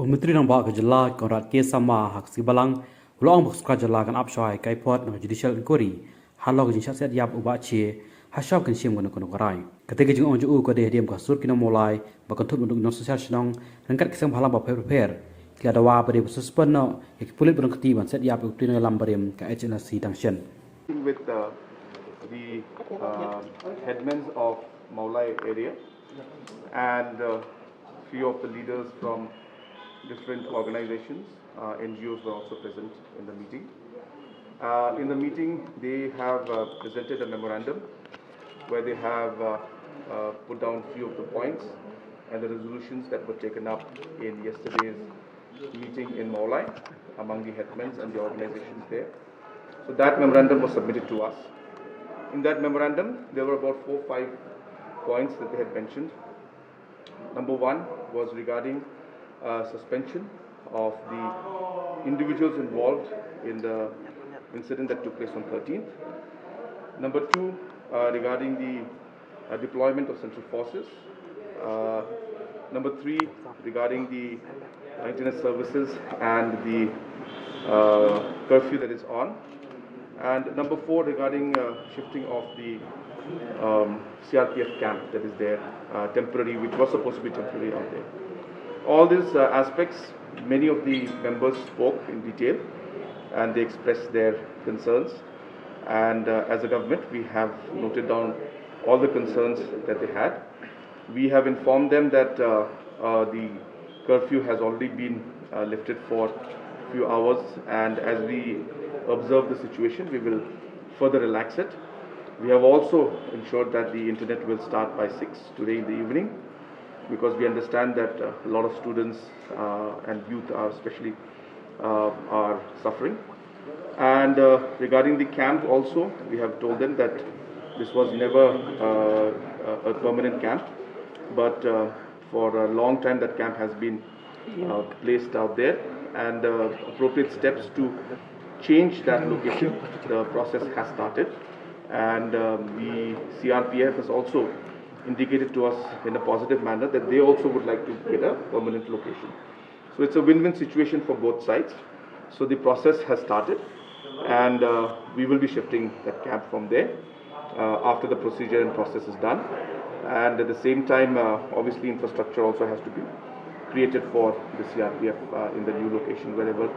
Menteri Nambak Jela Konrad K Sama hak si balang ulang buka jela kan apsai kai pot no judicial inquiry halog jin syat yap uba che hasab kan sim gono kono karai ketika jing onju ko de diam ka sur kina mulai bakon thut untuk non sosial sinong rangkat kisam halam ba prepare kila dawa pada suspend no ek pulit berang ketiban set yap ukti no lam barem ka HNC tangsen with the headmen of Maulai area and few of the leaders from different organizations, NGOs were also present in the meeting. In the meeting, they have presented a memorandum where they have put down few of the points and the resolutions that were taken up in yesterday's meeting in Maulai among the headmen and the organizations there. So that memorandum was submitted to us. In that memorandum, there were about 4 or 5 points that they had mentioned. Number one was regarding suspension of the individuals involved in the incident that took place on 13th. Number two, regarding the deployment of central forces. Number three, regarding the internet services and the curfew that is on. And number four, regarding shifting of the CRPF camp that is there, temporary, which was supposed to be temporary out there. All these aspects, many of the members spoke in detail and they expressed their concerns. And as a government, we have noted down all the concerns that they had. We have informed them that the curfew has already been lifted for a few hours, and as we observe the situation, we will further relax it. We have also ensured that the internet will start by 6 today in the evening, because we understand that a lot of students and youth are especially are suffering. And regarding the camp also, we have told them that this was never a permanent camp, but for a long time that camp has been placed out there, and appropriate steps to change that location, the process has started. And the CRPF has also indicated to us in a positive manner that they also would like to get a permanent location. So it's a win-win situation for both sides. So the process has started, and we will be shifting that camp from there after the procedure and process is done. And at the same time, obviously infrastructure also has to be created for the CRPF in the new location wherever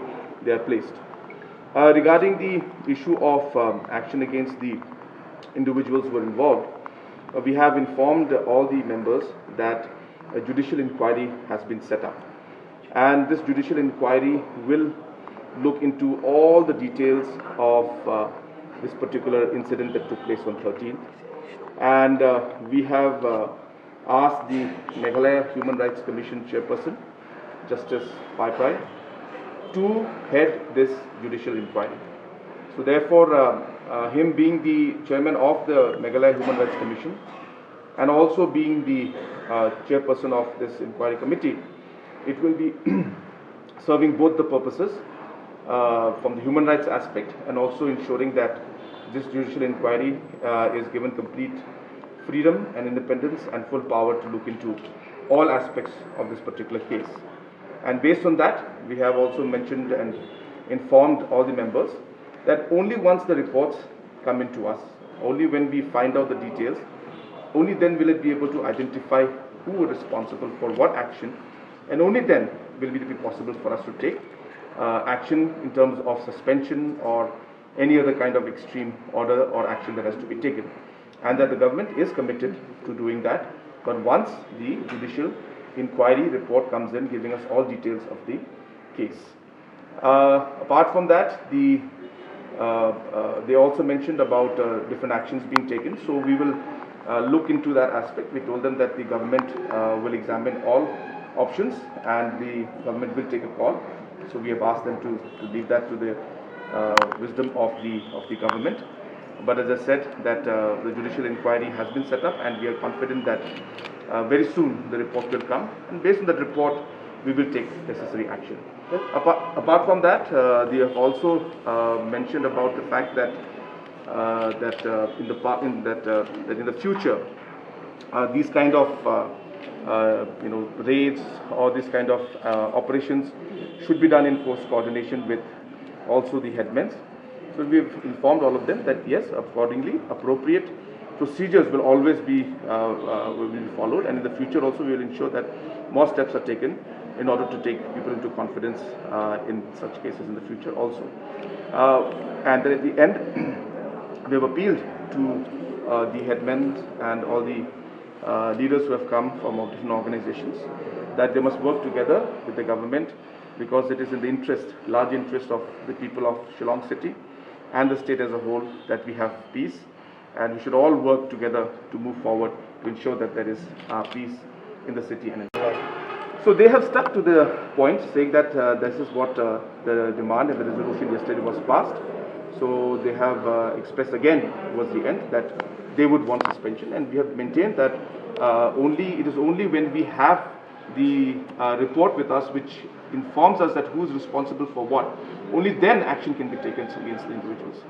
they are placed. Regarding the issue of action against the individuals who were involved, we have informed all the members that a judicial inquiry has been set up, and this judicial inquiry will look into all the details of this particular incident that took place on 13th. And we have asked the Meghalaya Human Rights Commission chairperson, Justice Pai Pai, to head this judicial inquiry. So therefore, him being the chairman of the Meghalaya Human Rights Commission and also being the chairperson of this inquiry committee, it will be serving both the purposes from the human rights aspect, and also ensuring that this judicial inquiry is given complete freedom and independence and full power to look into all aspects of this particular case. And based on that, we have also mentioned and informed all the members that only once the reports come into us, only when we find out the details, only then will it be able to identify who was responsible for what action, and only then will it be possible for us to take action in terms of suspension or any other kind of extreme order or action that has to be taken. And that the government is committed to doing that. But once the judicial inquiry report comes in giving us all details of the case. Apart from that, they also mentioned about different actions being taken. So we will look into that aspect. We told them that the government will examine all options and the government will take a call. So we have asked them to leave that to the wisdom of the government. But as I said, that the judicial inquiry has been set up, and we are confident that very soon the report will come, and based on that report we will take necessary action. Apart from that, they have also mentioned about the fact that in the future these kind of raids or this kind of operations should be done in close coordination with also the headmen. So we've informed all of them that yes, accordingly, appropriate procedures will always be followed, and in the future also we will ensure that more steps are taken in order to take people into confidence in such cases in the future also. And then at the end, we have appealed to the headmen and all the leaders who have come from different organizations that they must work together with the government, because it is in the interest, large interest of the people of Shillong City and the state as a whole that we have peace, and we should all work together to move forward to ensure that there is peace in the city and in the world. So they have stuck to the point, saying that this is what the demand and the resolution yesterday was passed. So they have expressed again towards the end that they would want suspension, and we have maintained that it is only when we have the report with us which informs us that who is responsible for what, only then action can be taken against the individuals.